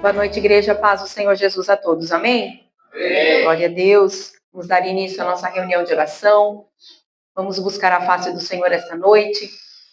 Boa noite, igreja. Paz do Senhor Jesus a todos. Amém? Amém. Glória a Deus. Vamos dar início à nossa reunião de oração. Vamos buscar a face do Senhor esta noite.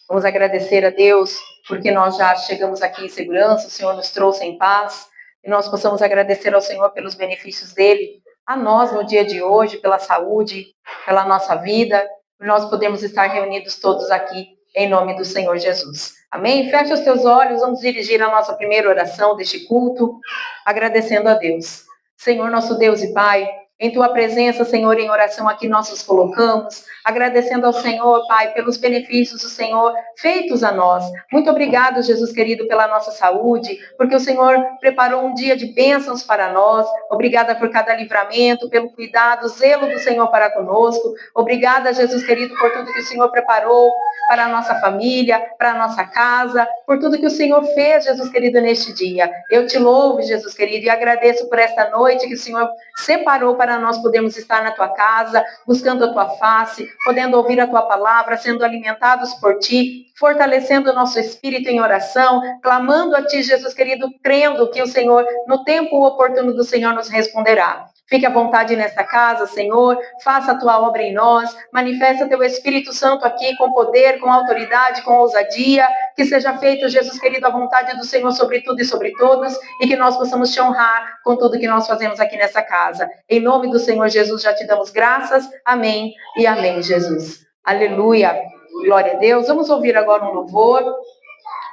Vamos agradecer a Deus porque nós já chegamos aqui em segurança. O Senhor nos trouxe em paz. E nós possamos agradecer ao Senhor pelos benefícios dele, a nós no dia de hoje, pela saúde, pela nossa vida. E nós podemos estar reunidos todos aqui em nome do Senhor Jesus. Amém? Feche os teus olhos, vamos dirigir a nossa primeira oração deste culto, agradecendo a Deus. Senhor, nosso Deus e Pai, em Tua presença, Senhor, em oração aqui nós nos colocamos, agradecendo ao Senhor, Pai, pelos benefícios do Senhor feitos a nós. Muito obrigado, Jesus querido, pela nossa saúde, porque o Senhor preparou um dia de bênçãos para nós. Obrigada por cada livramento, pelo cuidado, zelo do Senhor para conosco. Obrigada, Jesus querido, por tudo que o Senhor preparou para a nossa família, para a nossa casa, por tudo que o Senhor fez, Jesus querido, neste dia. Eu te louvo, Jesus querido, e agradeço por esta noite que o Senhor separou para nós podermos estar na tua casa, buscando a tua face, podendo ouvir a tua palavra, sendo alimentados por ti, fortalecendo o nosso espírito em oração, clamando a ti, Jesus querido, crendo que o Senhor, no tempo oportuno do Senhor, nos responderá. Fique à vontade nesta casa, Senhor, faça a tua obra em nós, manifesta teu Espírito Santo aqui com poder, com autoridade, com ousadia, que seja feito, Jesus querido, a vontade do Senhor sobre tudo e sobre todos, e que nós possamos te honrar com tudo que nós fazemos aqui nessa casa. Em nome do Senhor Jesus, já te damos graças, amém e amém, Jesus. Aleluia, glória a Deus. Vamos ouvir agora um louvor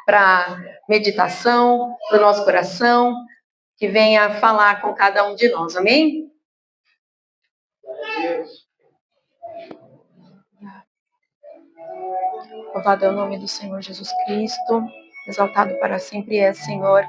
para meditação do nosso coração, que venha falar com cada um de nós, amém? Louvado é o nome do Senhor Jesus Cristo, exaltado para sempre é, Senhor.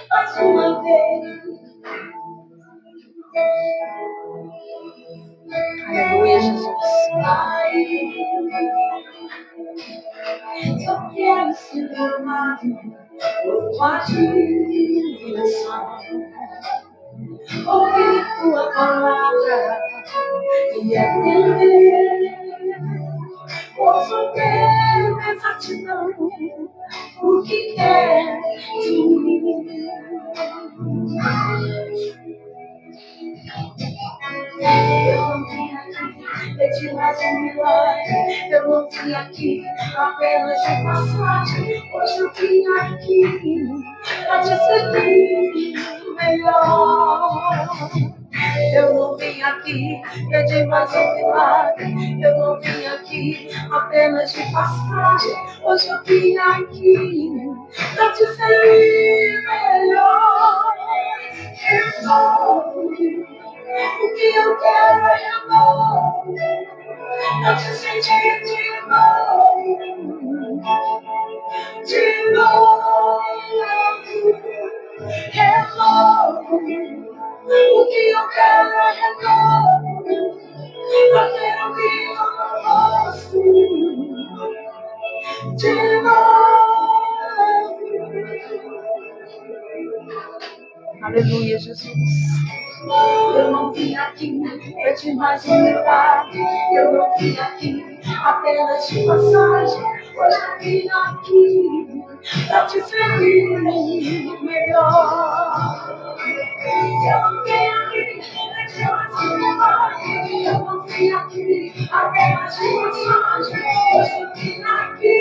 Mais uma vez. Aleluia, Jesus. Só quero ser amado por tua direção. Ouvir tua palavra e entender. Posso ter exatidão o que quer de mim. Eu não vim aqui pedir mais um milagre. Eu não vim aqui apenas de passagem. Hoje eu vim aqui pra te servir melhor. Eu não vim aqui pedir mais um milagre. Eu não vim aqui apenas de passagem. Hoje eu vim aqui pra te servir melhor. O que eu quero é renovo. Eu te sentir de novo. De novo. Renovo. O que eu quero é renovo. Pra ter um brilho no rosto. De novo. Aleluia, Jesus. Eu não vim aqui pedir mais um milagre. Eu não vim aqui apenas de passagem. Hoje eu vim aqui pra te servir melhor. Eu não vim aqui pedir mais um milagre. Eu não vim aqui apenas de passagem. Hoje eu vim aqui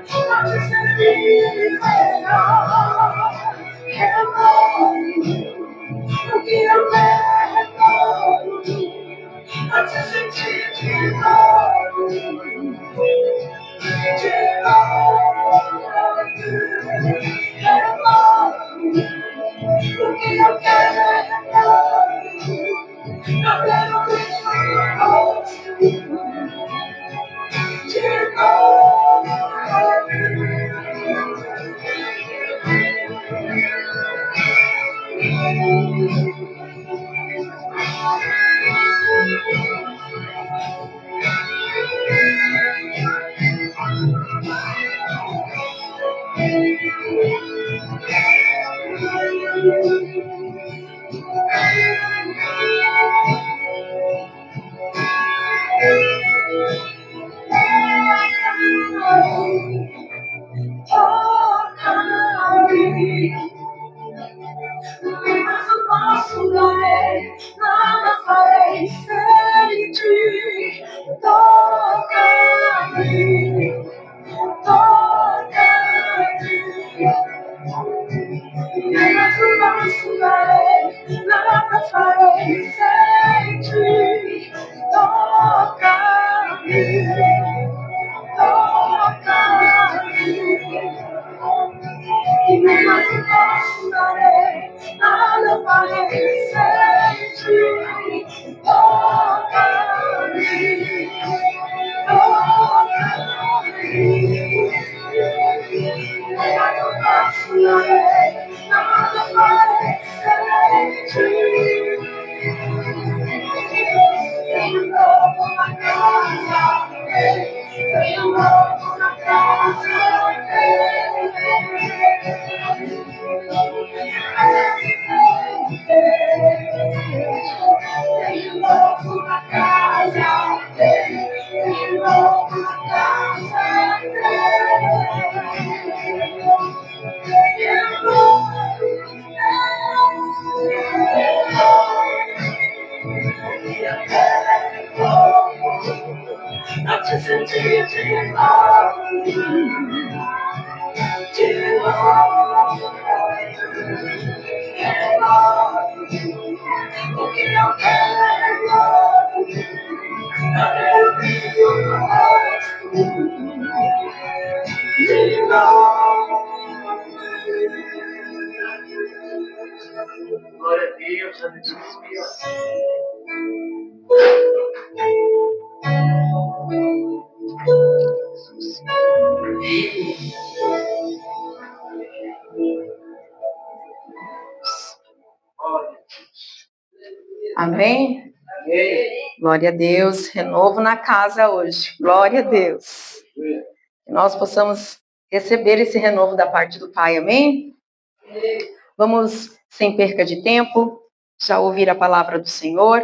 pra te servir melhor. O que eu quero é novo, pra te sentir de novo, de novo, é novo. O que eu quero é novo, pra ter um brilho no rosto, de novo. Nada farei sem ti. Toca-me, toca-me. Mas o passo darei, nada farei sem ti. Toca-me, toca-me. Mas o passo darei, nada farei sem ti. Toca-me, toca-me. Mas o passo darei, nada farei sem ti. Tem novo na casa, tem novo na casa, tem novo na casa, tem novo na casa, pra te sentir de novo, de novo, de novo. O que eu quero é novo, eu quero de novo. Glória a Deus, aleluia. Amém? Glória a Deus. Renovo na casa hoje. Glória a Deus. Que nós possamos receber esse renovo da parte do Pai. Amém? Vamos, sem perca de tempo, já ouvir a palavra do Senhor.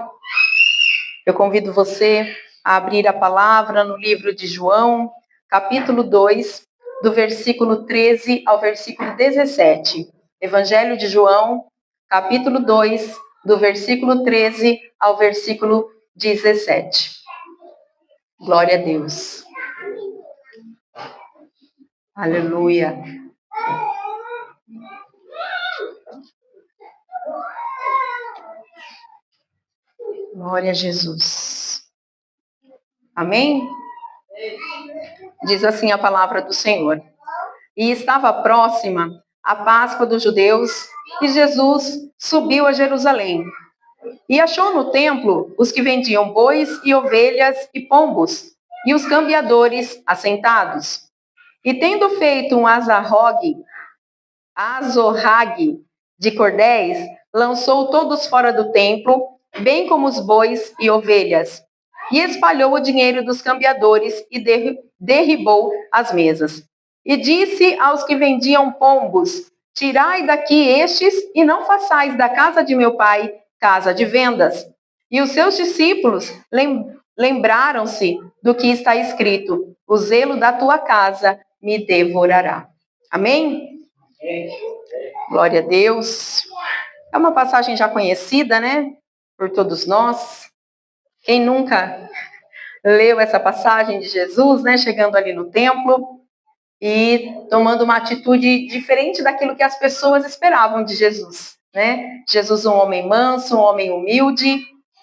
Eu convido você a abrir a palavra no livro de João, capítulo 2, do versículo 13 ao versículo 17. Evangelho de João, capítulo 2, do versículo 13 ao versículo 17. Glória a Deus. Aleluia. Glória a Jesus. Amém? Diz assim a palavra do Senhor. E estava próxima a Páscoa dos judeus, e Jesus subiu a Jerusalém. E achou no templo os que vendiam bois e ovelhas e pombos, e os cambiadores assentados. E tendo feito um azorrague de cordéis, lançou todos fora do templo, bem como os bois e ovelhas, e espalhou o dinheiro dos cambiadores e derribou as mesas. E disse aos que vendiam pombos: tirai daqui estes e não façais da casa de meu pai casa de vendas. E os seus discípulos lembraram-se do que está escrito: o zelo da tua casa me devorará. Amém? Glória a Deus. É uma passagem já conhecida, né? Por todos nós. Quem nunca leu essa passagem de Jesus, né? Chegando ali no templo e tomando uma atitude diferente daquilo que as pessoas esperavam de Jesus, né? Jesus, um homem manso, um homem humilde,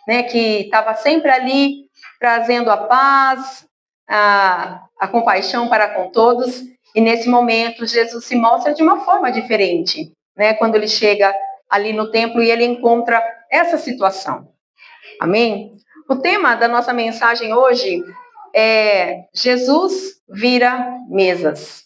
né? Que estava sempre ali trazendo a paz, a compaixão para com todos. E nesse momento, Jesus se mostra de uma forma diferente, né? Quando ele chega ali no templo e ele encontra essa situação. Amém? O tema da nossa mensagem hoje é Jesus vira mesas.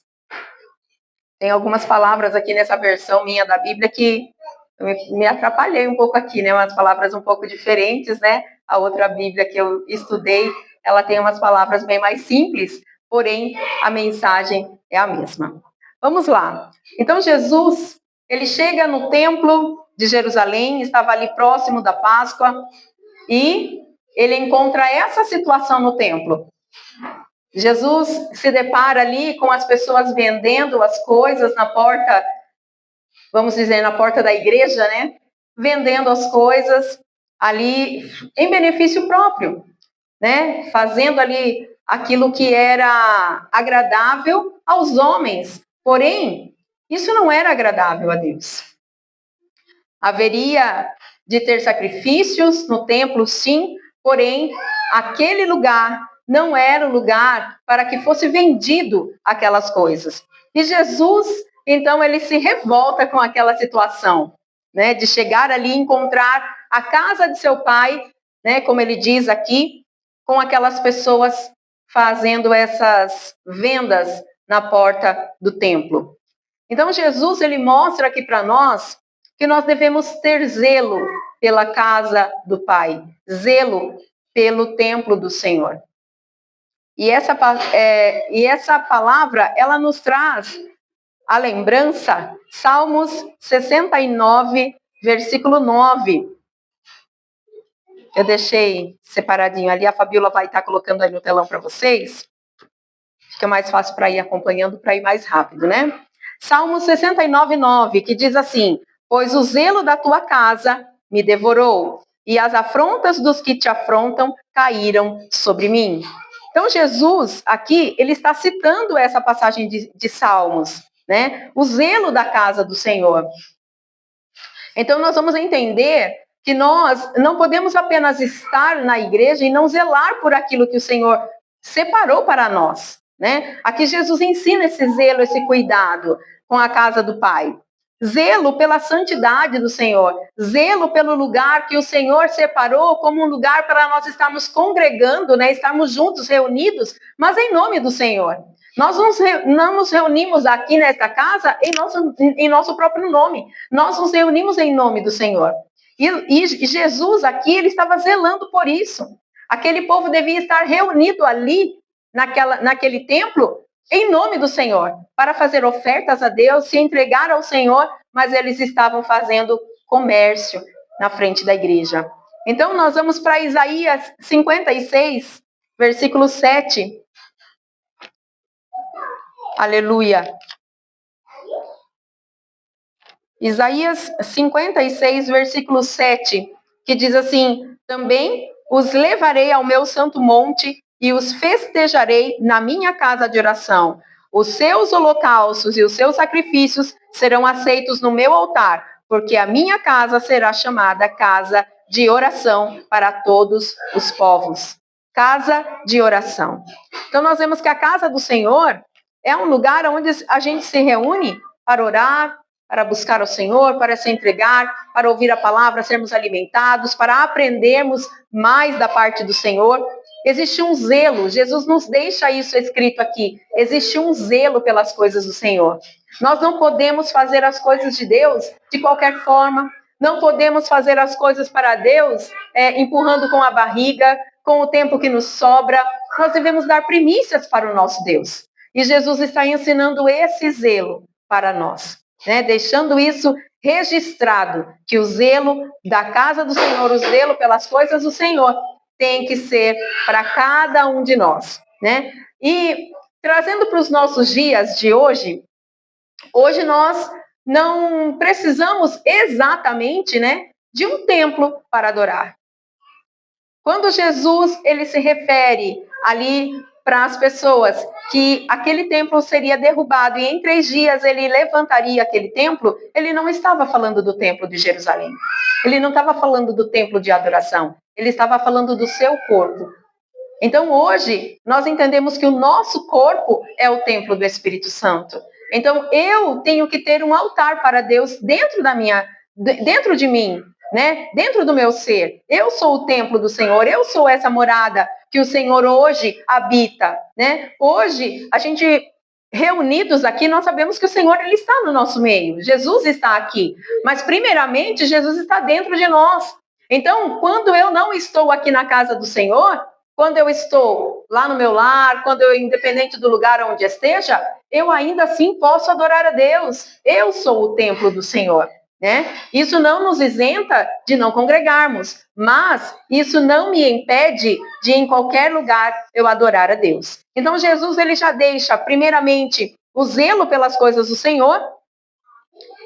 Tem algumas palavras aqui nessa versão minha da Bíblia que eu me atrapalhei um pouco aqui, né? Umas palavras um pouco diferentes, né? A outra Bíblia que eu estudei, ela tem umas palavras bem mais simples, porém a mensagem é a mesma. Vamos lá. Então Jesus, ele chega no templo de Jerusalém, estava ali próximo da Páscoa, e ele encontra essa situação no templo. Jesus se depara ali com as pessoas vendendo as coisas na porta, vamos dizer, na porta da igreja, né? Vendendo as coisas ali em benefício próprio, né? Fazendo ali aquilo que era agradável aos homens. Porém, isso não era agradável a Deus. Haveria de ter sacrifícios no templo, sim, porém, aquele lugar não era o lugar para que fosse vendido aquelas coisas. E Jesus, então, ele se revolta com aquela situação, né, de chegar ali e encontrar a casa de seu pai, né, como ele diz aqui, com aquelas pessoas fazendo essas vendas na porta do templo. Então, Jesus, ele mostra aqui para nós que nós devemos ter zelo pela casa do Pai, zelo pelo templo do Senhor. E essa palavra, ela nos traz a lembrança, Salmos 69, versículo 9. Eu deixei separadinho ali, a Fabiola vai estar colocando aí no telão para vocês. Fica mais fácil para ir acompanhando, para ir mais rápido, né? Salmos 69, 9, que diz assim: pois o zelo da tua casa me devorou, e as afrontas dos que te afrontam caíram sobre mim. Então, Jesus, aqui, ele está citando essa passagem de Salmos, né? O zelo da casa do Senhor. Então, nós vamos entender que nós não podemos apenas estar na igreja e não zelar por aquilo que o Senhor separou para nós, né? Aqui Jesus ensina esse zelo, esse cuidado com a casa do Pai. Zelo pela santidade do Senhor, zelo pelo lugar que o Senhor separou como um lugar para nós estarmos congregando, né? Estarmos juntos, reunidos, mas em nome do Senhor. Nós não nos reunimos aqui nesta casa em nosso próprio nome. Nós nos reunimos em nome do Senhor. E Jesus aqui, ele estava zelando por isso. Aquele povo devia estar reunido ali, naquele templo, em nome do Senhor, para fazer ofertas a Deus, se entregar ao Senhor, mas eles estavam fazendo comércio na frente da igreja. Então, nós vamos para Isaías 56, versículo 7. Aleluia. Isaías 56, versículo 7, que diz assim: também os levarei ao meu santo monte e os festejarei na minha casa de oração. Os seus holocaustos e os seus sacrifícios serão aceitos no meu altar, porque a minha casa será chamada casa de oração para todos os povos. Casa de oração. Então, nós vemos que a casa do Senhor é um lugar onde a gente se reúne para orar, para buscar o Senhor, para se entregar, para ouvir a palavra, sermos alimentados, para aprendermos mais da parte do Senhor. Existe um zelo, Jesus nos deixa isso escrito aqui, existe um zelo pelas coisas do Senhor. Nós não podemos fazer as coisas de Deus de qualquer forma, não podemos fazer as coisas para Deus empurrando com a barriga, com o tempo que nos sobra. Nós devemos dar primícias para o nosso Deus. E Jesus está ensinando esse zelo para nós, né? Deixando isso registrado, que o zelo da casa do Senhor, o zelo pelas coisas do Senhor, tem que ser para cada um de nós, né? E trazendo para os nossos dias de hoje nós não precisamos exatamente, né, de um templo para adorar. Quando Jesus ele se refere ali para as pessoas que aquele templo seria derrubado e em 3 dias ele levantaria aquele templo, ele não estava falando do templo de Jerusalém. Ele não estava falando do templo de adoração. Ele estava falando do seu corpo. Então hoje nós entendemos que o nosso corpo é o templo do Espírito Santo. Então eu tenho que ter um altar para Deus dentro de mim, né? Dentro do meu ser. Eu sou o templo do Senhor, eu sou essa morada que o Senhor hoje habita, né? Hoje, a gente reunidos aqui, nós sabemos que o Senhor ele está no nosso meio. Jesus está aqui, mas primeiramente Jesus está dentro de nós. Então, quando eu não estou aqui na casa do Senhor, quando eu estou lá no meu lar, quando eu, independente do lugar onde esteja, eu ainda assim posso adorar a Deus. Eu sou o templo do Senhor, né? Isso não nos isenta de não congregarmos, mas isso não me impede de em qualquer lugar eu adorar a Deus. Então Jesus, ele já deixa primeiramente o zelo pelas coisas do Senhor,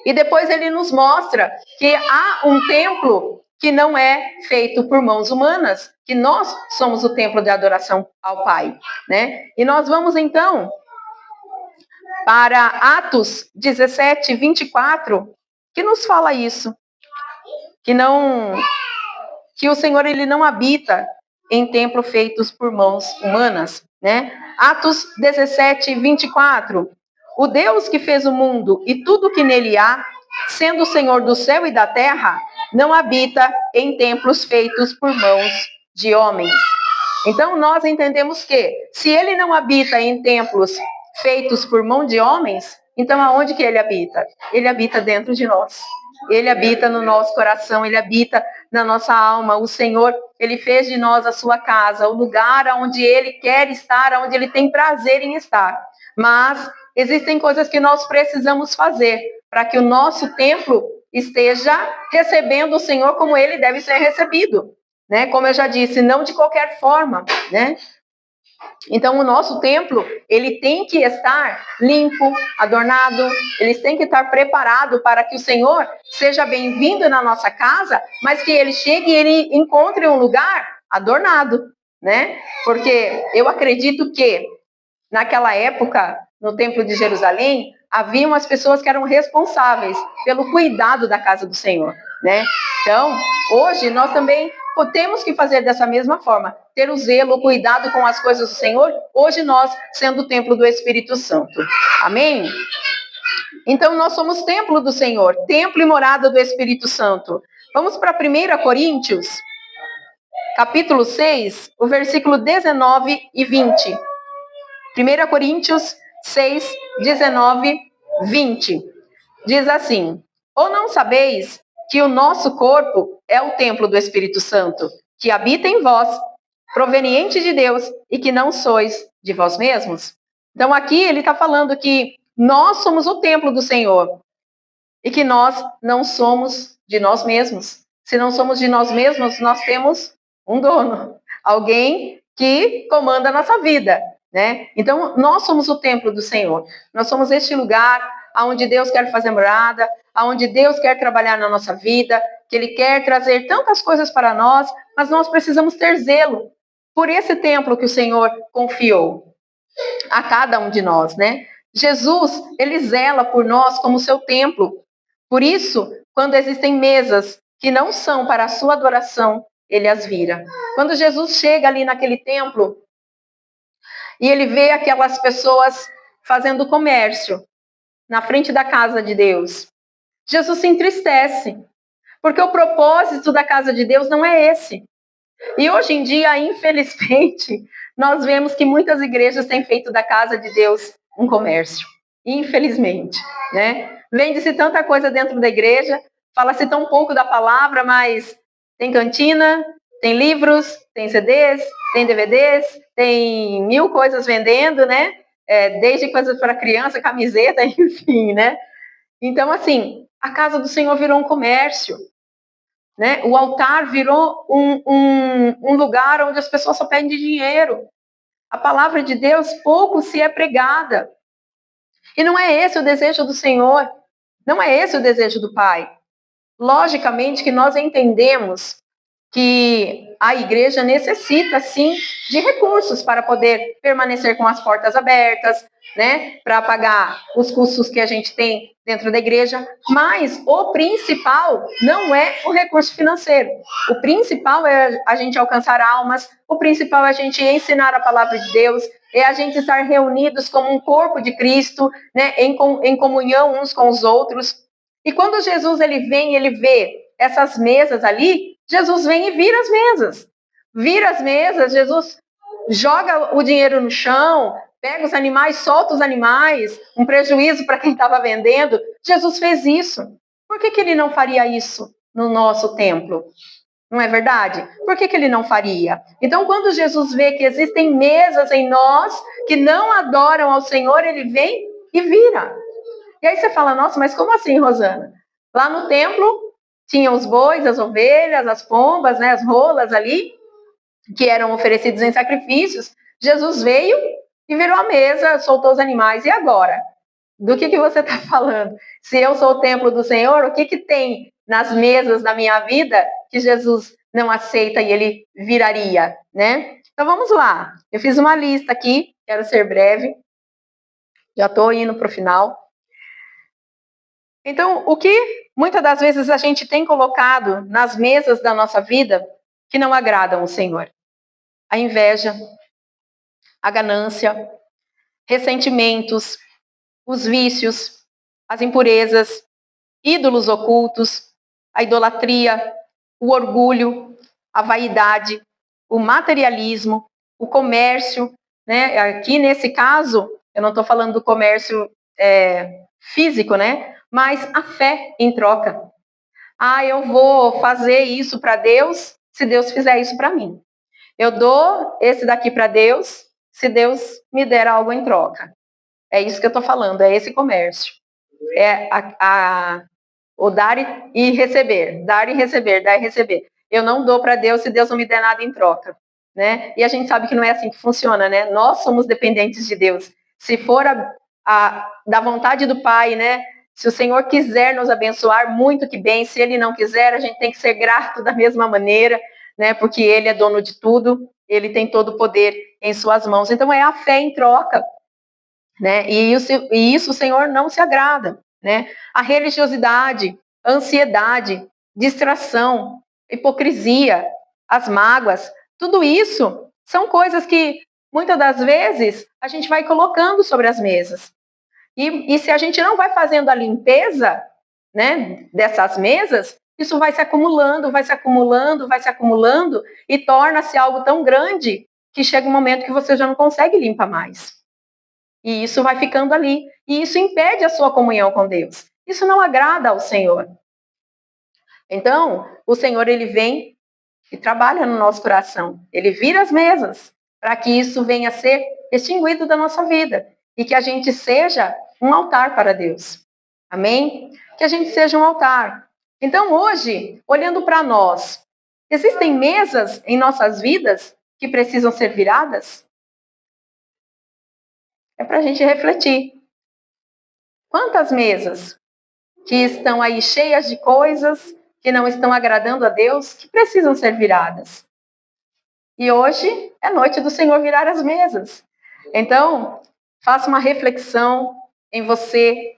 e depois ele nos mostra que há um templo que não é feito por mãos humanas, que nós somos o templo de adoração ao Pai, né? E nós vamos então para Atos 17, 24, que nos fala isso, que o Senhor, ele não habita em templo feitos por mãos humanas, né? Atos 17, 24. O Deus que fez o mundo e tudo que nele há, sendo o Senhor do céu e da terra, não habita em templos feitos por mãos de homens. Então, nós entendemos que, se ele não habita em templos feitos por mão de homens, então aonde que ele habita? Ele habita dentro de nós. Ele habita no nosso coração, ele habita na nossa alma. O Senhor, ele fez de nós a sua casa, o lugar onde ele quer estar, onde ele tem prazer em estar. Mas existem coisas que nós precisamos fazer para que o nosso templo esteja recebendo o Senhor como ele deve ser recebido, né? Como eu já disse, não de qualquer forma, né? Então, o nosso templo, ele tem que estar limpo, adornado, ele tem que estar preparado para que o Senhor seja bem-vindo na nossa casa, mas que ele chegue e ele encontre um lugar adornado, né? Porque eu acredito que, naquela época, no Templo de Jerusalém, haviam as pessoas que eram responsáveis pelo cuidado da casa do Senhor, né? Então, hoje, nós também temos que fazer dessa mesma forma, ter o zelo, o cuidado com as coisas do Senhor, hoje nós sendo o templo do Espírito Santo. Amém? Então, nós somos templo do Senhor, templo e morada do Espírito Santo. Vamos para 1 Coríntios, capítulo 6, o versículo 19 e 20. 1 Coríntios 6, 19, 20. Diz assim: ou não sabeis que o nosso corpo é o templo do Espírito Santo, que habita em vós, proveniente de Deus, e que não sois de vós mesmos? Então aqui ele está falando que nós somos o templo do Senhor, e que nós não somos de nós mesmos. Se não somos de nós mesmos, nós temos um dono, alguém que comanda a nossa vida, né? Então, nós somos o templo do Senhor. Nós somos este lugar onde Deus quer fazer morada, onde Deus quer trabalhar na nossa vida, que Ele quer trazer tantas coisas para nós, mas nós precisamos ter zelo por esse templo que o Senhor confiou a cada um de nós, né? Jesus, Ele zela por nós como seu templo. Por isso, quando existem mesas que não são para a sua adoração, Ele as vira. Quando Jesus chega ali naquele templo e ele vê aquelas pessoas fazendo comércio na frente da casa de Deus, Jesus se entristece, porque o propósito da casa de Deus não é esse. E hoje em dia, infelizmente, nós vemos que muitas igrejas têm feito da casa de Deus um comércio. Infelizmente, né? Vende-se tanta coisa dentro da igreja, fala-se tão pouco da palavra, mas tem cantina, tem livros, tem CDs, tem DVDs, tem 1000 coisas vendendo, né? Desde coisas para criança, camiseta, enfim, né? Então, assim, a casa do Senhor virou um comércio, né? O altar virou um lugar onde as pessoas só pedem dinheiro. A palavra de Deus pouco se é pregada. E não é esse o desejo do Senhor, não é esse o desejo do Pai. Logicamente que nós entendemos que a igreja necessita, sim, de recursos para poder permanecer com as portas abertas, né, para pagar os custos que a gente tem dentro da igreja, mas o principal não é o recurso financeiro. O principal é a gente alcançar almas, o principal é a gente ensinar a palavra de Deus, é a gente estar reunidos como um corpo de Cristo, né, em comunhão uns com os outros. E quando Jesus ele vem, ele vê essas mesas ali, Jesus vem e vira as mesas. Vira as mesas, Jesus joga o dinheiro no chão, pega os animais, solta os animais, um prejuízo para quem estava vendendo. Jesus fez isso. Por que ele não faria isso no nosso templo? Não é verdade? Por que ele não faria? Então, quando Jesus vê que existem mesas em nós que não adoram ao Senhor, ele vem e vira. E aí você fala, nossa, mas como assim, Rosana? Lá no templo tinha os bois, as ovelhas, as pombas, né, as rolas ali, que eram oferecidos em sacrifícios. Jesus veio e virou a mesa, soltou os animais. E agora? Do que você está falando? Se eu sou o templo do Senhor, o que tem nas mesas da minha vida que Jesus não aceita e ele viraria, né? Então vamos lá. Eu fiz uma lista aqui, quero ser breve. Já estou indo para o final. Então, o que muitas das vezes a gente tem colocado nas mesas da nossa vida que não agradam o Senhor? A inveja, a ganância, ressentimentos, os vícios, as impurezas, ídolos ocultos, a idolatria, o orgulho, a vaidade, o materialismo, o comércio, né? Aqui nesse caso, eu não estou falando do comércio físico, né? Mas a fé em troca. Ah, eu vou fazer isso para Deus se Deus fizer isso para mim. Eu dou esse daqui para Deus se Deus me der algo em troca. É isso que eu estou falando, é esse comércio. É o dar e receber, dar e receber, dar e receber. Eu não dou para Deus se Deus não me der nada em troca, né? E a gente sabe que não é assim que funciona, né? Nós somos dependentes de Deus. Se for da vontade do Pai, né? Se o Senhor quiser nos abençoar, muito que bem. Se Ele não quiser, a gente tem que ser grato da mesma maneira, né? Porque Ele é dono de tudo, Ele tem todo o poder em suas mãos. Então é a fé em troca, né? E isso o Senhor não se agrada, né? A religiosidade, a ansiedade, distração, hipocrisia, as mágoas, tudo isso são coisas que muitas das vezes a gente vai colocando sobre as mesas. E se a gente não vai fazendo a limpeza, né, dessas mesas, isso vai se acumulando, vai se acumulando, vai se acumulando e torna-se algo tão grande que chega um momento que você já não consegue limpar mais. E isso vai ficando ali. E isso impede a sua comunhão com Deus. Isso não agrada ao Senhor. Então, o Senhor, ele vem e trabalha no nosso coração. Ele vira as mesas para que isso venha a ser extinguido da nossa vida. E que a gente seja um altar para Deus. Amém? Que a gente seja um altar. Então, hoje, olhando para nós, existem mesas em nossas vidas que precisam ser viradas? É para a gente refletir. Quantas mesas que estão aí cheias de coisas que não estão agradando a Deus, que precisam ser viradas? E hoje é noite do Senhor virar as mesas. Então, faça uma reflexão em você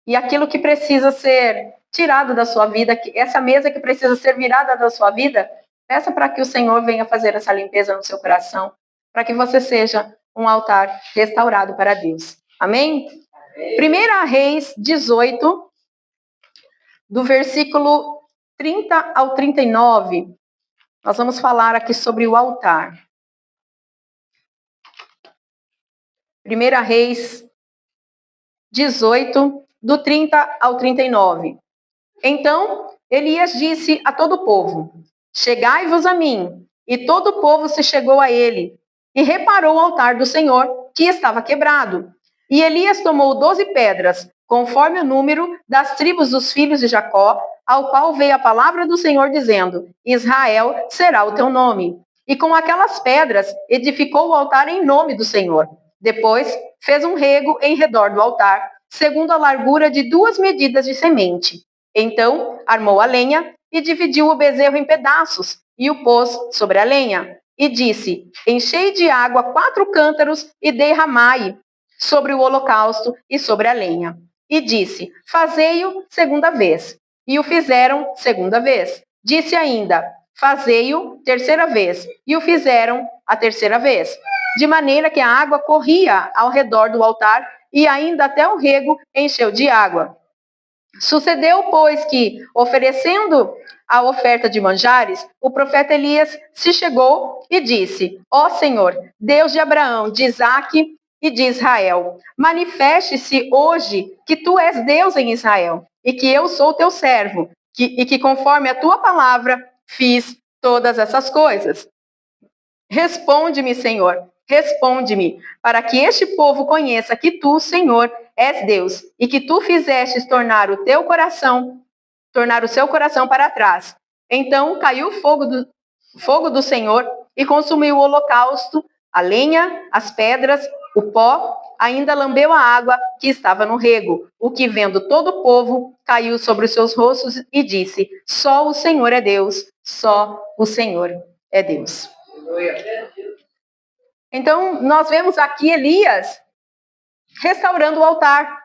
e aquilo que precisa ser tirado da sua vida, essa mesa que precisa ser virada da sua vida, peça para que o Senhor venha fazer essa limpeza no seu coração, para que você seja um altar restaurado para Deus. Amém? 1 Reis 18, do versículo 30 ao 39, nós vamos falar aqui sobre o altar. 1 Reis 18, do 30 ao 39. Então, Elias disse a todo o povo: chegai-vos a mim. E todo o povo se chegou a ele, e reparou o altar do Senhor, que estava quebrado. E Elias tomou 12 pedras, conforme o número das tribos dos filhos de Jacó, ao qual veio a palavra do Senhor, dizendo: Israel será o teu nome. E com aquelas pedras edificou o altar em nome do Senhor. Depois fez um rego em redor do altar, segundo a largura de 2 medidas de semente. Então armou a lenha e dividiu o bezerro em pedaços e o pôs sobre a lenha. E disse: enchei de água 4 cântaros e derramai sobre o holocausto e sobre a lenha. E disse: fazei-o segunda vez. E o fizeram segunda vez. Disse ainda: fazei-o terceira vez. E o fizeram a terceira vez. De maneira que a água corria ao redor do altar e ainda até o rego encheu de água. Sucedeu, pois, que, oferecendo a oferta de manjares, o profeta Elias se chegou e disse: ó Senhor, Deus de Abraão, de Isaque e de Israel, manifeste-se hoje que tu és Deus em Israel e que eu sou teu servo, e que conforme a tua palavra fiz todas essas coisas? Responde-me, Senhor, responde-me, para que este povo conheça que tu, Senhor, és Deus, e que tu fizestes tornar o seu coração para trás. Então caiu o fogo do Senhor e consumiu o holocausto, a lenha, as pedras, o pó, ainda lambeu a água que estava no rego. O que, vendo todo o povo, caiu sobre os seus rostos e disse: só o Senhor é Deus, só o Senhor é Deus. Então, nós vemos aqui Elias restaurando o altar.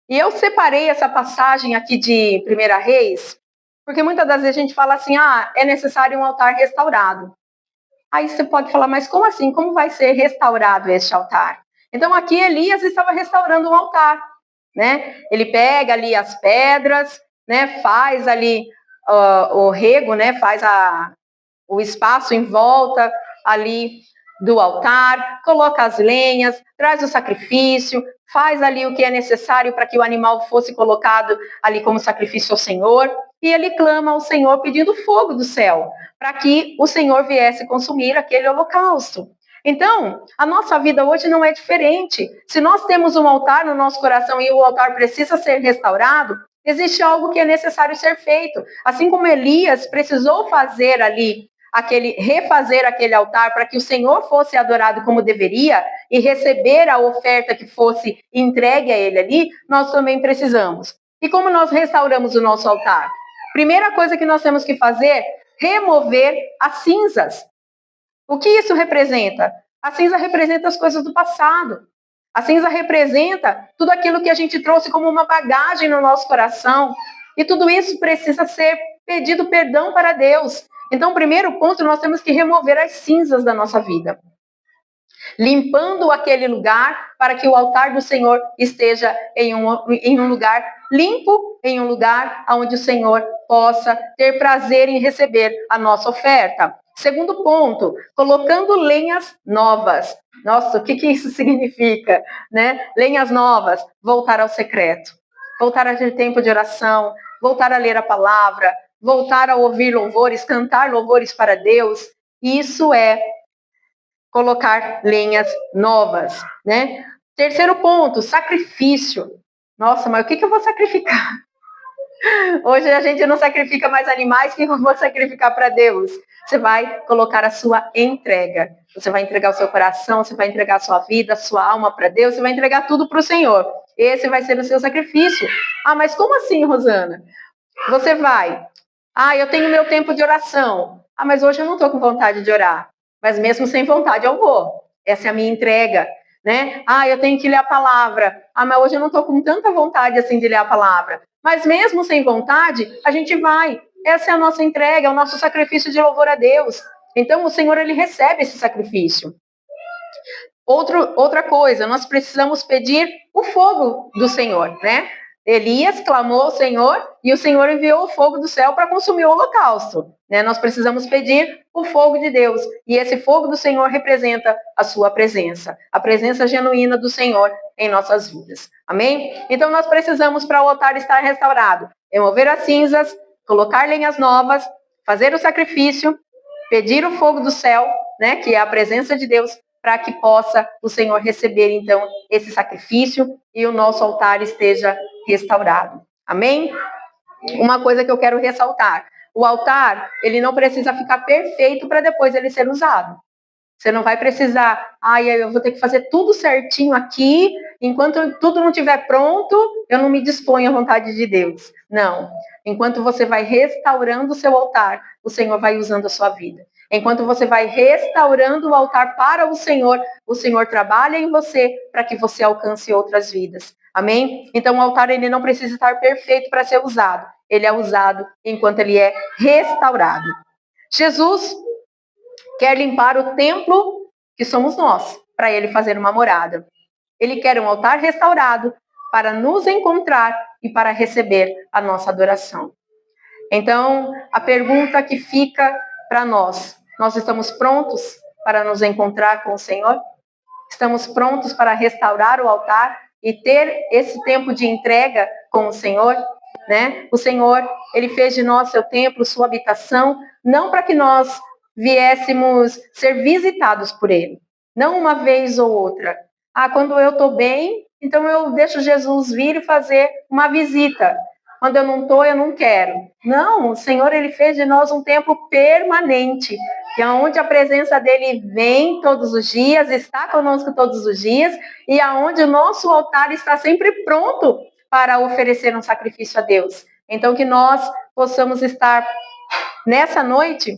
E eu separei essa passagem aqui de 1 Reis, porque muitas das vezes a gente fala assim, é necessário um altar restaurado. Aí você pode falar, mas como assim? Como vai ser restaurado este altar? Então aqui Elias estava restaurando um altar, né? Ele pega ali as pedras, né? Faz ali o rego, né? Faz o espaço em volta ali do altar, coloca as lenhas, traz o sacrifício, faz ali o que é necessário para que o animal fosse colocado ali como sacrifício ao Senhor, e ele clama ao Senhor pedindo fogo do céu, para que o Senhor viesse consumir aquele holocausto. Então, a nossa vida hoje não é diferente. Se nós temos um altar no nosso coração e o altar precisa ser restaurado, existe algo que é necessário ser feito. Assim como Elias precisou fazer ali refazer aquele altar para que o Senhor fosse adorado como deveria e receber a oferta que fosse entregue a ele ali, nós também precisamos. E como nós restauramos o nosso altar? Primeira coisa que nós temos que fazer, remover as cinzas. O que isso representa? A cinza representa as coisas do passado. A cinza representa tudo aquilo que a gente trouxe como uma bagagem no nosso coração. E tudo isso precisa ser pedido perdão para Deus. Então, o primeiro ponto, nós temos que remover as cinzas da nossa vida, limpando aquele lugar para que o altar do Senhor esteja em um lugar limpo, em um lugar onde o Senhor possa ter prazer em receber a nossa oferta. Segundo ponto, colocando lenhas novas. Nossa, o que isso significa, né? Lenhas novas, voltar ao secreto, voltar a ter tempo de oração, voltar a ler a palavra, voltar a ouvir louvores, cantar louvores para Deus. Isso é colocar lenhas novas, né? Terceiro ponto, sacrifício. Nossa, mas o que eu vou sacrificar? Hoje a gente não sacrifica mais animais, o que eu vou sacrificar para Deus? Você vai colocar a sua entrega. Você vai entregar o seu coração, você vai entregar a sua vida, a sua alma para Deus, você vai entregar tudo para o Senhor. Esse vai ser o seu sacrifício. Mas como assim, Rosana? Você vai, eu tenho meu tempo de oração. Mas hoje eu não estou com vontade de orar. Mas mesmo sem vontade eu vou. Essa é a minha entrega, né? Eu tenho que ler a palavra. Mas hoje eu não estou com tanta vontade assim de ler a palavra. Mas mesmo sem vontade, a gente vai. Essa é a nossa entrega, é o nosso sacrifício de louvor a Deus. Então o Senhor, ele recebe esse sacrifício. Outra coisa, nós precisamos pedir o fogo do Senhor, né? Elias clamou ao Senhor e o Senhor enviou o fogo do céu para consumir o holocausto, né? Nós precisamos pedir o fogo de Deus, e esse fogo do Senhor representa a sua presença, a presença genuína do Senhor em nossas vidas. Amém? Então nós precisamos, para o altar estar restaurado, remover as cinzas, colocar lenhas novas, fazer o sacrifício, pedir o fogo do céu, né, que é a presença de Deus, para que possa o Senhor receber, então, esse sacrifício e o nosso altar esteja restaurado. Amém? Uma coisa que eu quero ressaltar, o altar, ele não precisa ficar perfeito para depois ele ser usado. Você não vai precisar, eu vou ter que fazer tudo certinho aqui, enquanto tudo não estiver pronto, eu não me disponho à vontade de Deus. Não. Enquanto você vai restaurando o seu altar, o Senhor vai usando a sua vida. Enquanto você vai restaurando o altar para o Senhor trabalha em você para que você alcance outras vidas. Amém? Então o altar, ele não precisa estar perfeito para ser usado. Ele é usado enquanto ele é restaurado. Jesus quer limpar o templo que somos nós, para ele fazer uma morada. Ele quer um altar restaurado para nos encontrar e para receber a nossa adoração. Então, a pergunta que fica para nós estamos prontos para nos encontrar com o Senhor? Estamos prontos para restaurar o altar e ter esse tempo de entrega com o Senhor? né? O Senhor, Ele fez de nós seu templo, sua habitação, não para que nós viéssemos ser visitados por Ele, não uma vez ou outra. Ah, quando eu estou bem, então eu deixo Jesus vir e fazer uma visita. Quando eu não estou, eu não quero. Não, o Senhor, Ele fez de nós um templo permanente, que é onde a presença dele vem todos os dias, está conosco todos os dias, e aonde o nosso altar está sempre pronto para oferecer um sacrifício a Deus. Então, que nós possamos estar nessa noite,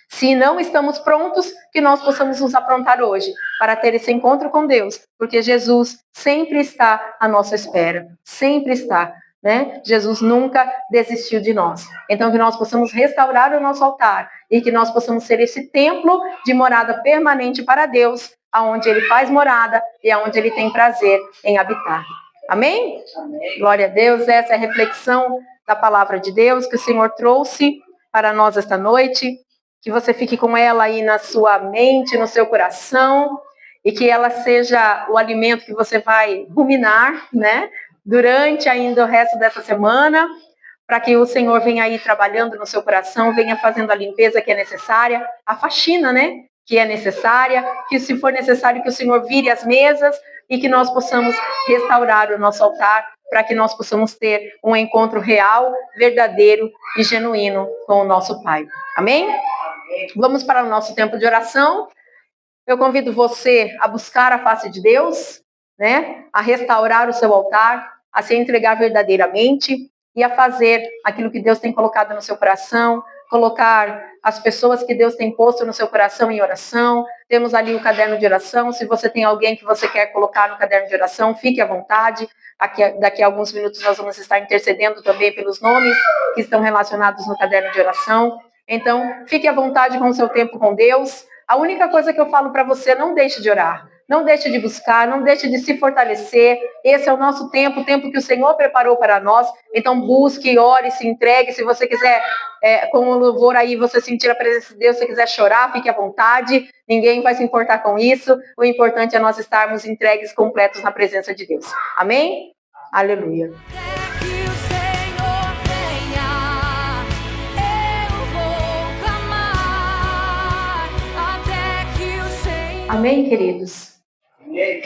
se não estamos prontos, que nós possamos nos aprontar hoje para ter esse encontro com Deus, porque Jesus sempre está à nossa espera, sempre está, né? Jesus nunca desistiu de nós. Então, que nós possamos restaurar o nosso altar e que nós possamos ser esse templo de morada permanente para Deus, aonde Ele faz morada e aonde Ele tem prazer em habitar. Amém? Amém. Glória a Deus. Essa é a reflexão da palavra de Deus que o Senhor trouxe para nós esta noite. Que você fique com ela aí na sua mente, no seu coração, e que ela seja o alimento que você vai ruminar, né? Durante ainda o resto dessa semana, para que o Senhor venha aí trabalhando no seu coração, venha fazendo a limpeza que é necessária, a faxina, né? Que é necessária, que se for necessário que o Senhor vire as mesas e que nós possamos restaurar o nosso altar, para que nós possamos ter um encontro real, verdadeiro e genuíno com o nosso Pai. Amém? Vamos para o nosso tempo de oração. Eu convido você a buscar a face de Deus, né? A restaurar o seu altar, a se entregar verdadeiramente e a fazer aquilo que Deus tem colocado no seu coração, colocar as pessoas que Deus tem posto no seu coração em oração. Temos ali o caderno de oração. Se você tem alguém que você quer colocar no caderno de oração, fique à vontade. Daqui a alguns minutos nós vamos estar intercedendo também pelos nomes que estão relacionados no caderno de oração. Então, fique à vontade com o seu tempo com Deus. A única coisa que eu falo para você, não deixe de orar, não deixe de buscar, não deixe de se fortalecer. Esse é o nosso tempo, o tempo que o Senhor preparou para nós. Então, busque, ore, se entregue. Se você quiser, com o louvor aí, você sentir a presença de Deus, se quiser chorar, fique à vontade. Ninguém vai se importar com isso. O importante é nós estarmos entregues, completos na presença de Deus. Amém? Aleluia. Amém, queridos?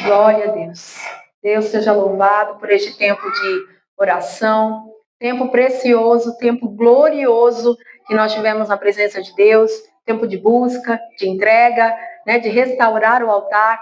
Glória a Deus. Deus seja louvado por este tempo de oração, tempo precioso, tempo glorioso que nós tivemos na presença de Deus, tempo de busca, de entrega, né, de restaurar o altar,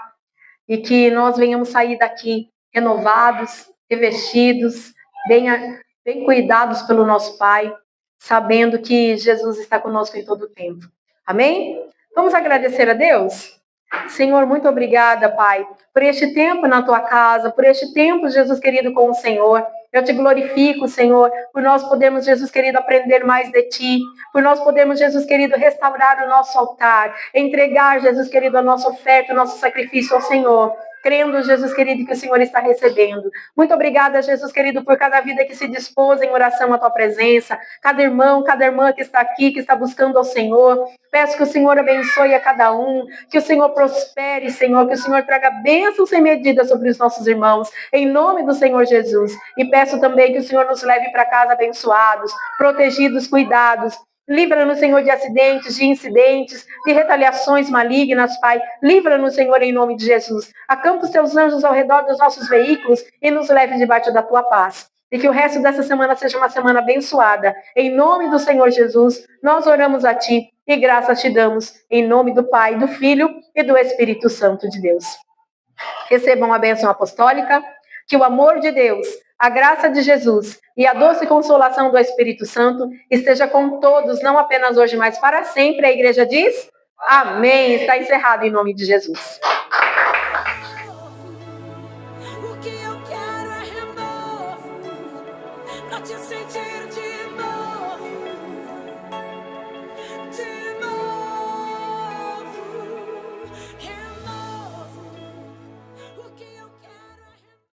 e que nós venhamos sair daqui renovados, revestidos, bem cuidados pelo nosso Pai, sabendo que Jesus está conosco em todo o tempo. Amém? Vamos agradecer a Deus? Senhor, muito obrigada, Pai, por este tempo na Tua casa, por este tempo, Jesus querido, com o Senhor. Eu te glorifico, Senhor, por nós podermos, Jesus querido, aprender mais de Ti, por nós podermos, Jesus querido, restaurar o nosso altar, entregar, Jesus querido, a nossa oferta, o nosso sacrifício ao Senhor, crendo, Jesus querido, que o Senhor está recebendo. Muito obrigada, Jesus querido, por cada vida que se dispôs em oração à Tua presença, cada irmão, cada irmã que está aqui, que está buscando ao Senhor. Peço que o Senhor abençoe a cada um, que o Senhor prospere, Senhor, que o Senhor traga bênçãos sem medida sobre os nossos irmãos, em nome do Senhor Jesus. E peço também que o Senhor nos leve para casa abençoados, protegidos, cuidados. Livra-nos, Senhor, de acidentes, de incidentes, de retaliações malignas, Pai. Livra-nos, Senhor, em nome de Jesus. Acampa os Teus anjos ao redor dos nossos veículos e nos leve debaixo da Tua paz. E que o resto dessa semana seja uma semana abençoada. Em nome do Senhor Jesus, nós oramos a Ti e graças Te damos. Em nome do Pai, do Filho e do Espírito Santo de Deus. Recebam a bênção apostólica. Que o amor de Deus, a graça de Jesus e a doce consolação do Espírito Santo esteja com todos, não apenas hoje, mas para sempre. A igreja diz: amém. Está encerrado em nome de Jesus. O que eu quero é renovo, pra te sentir de novo.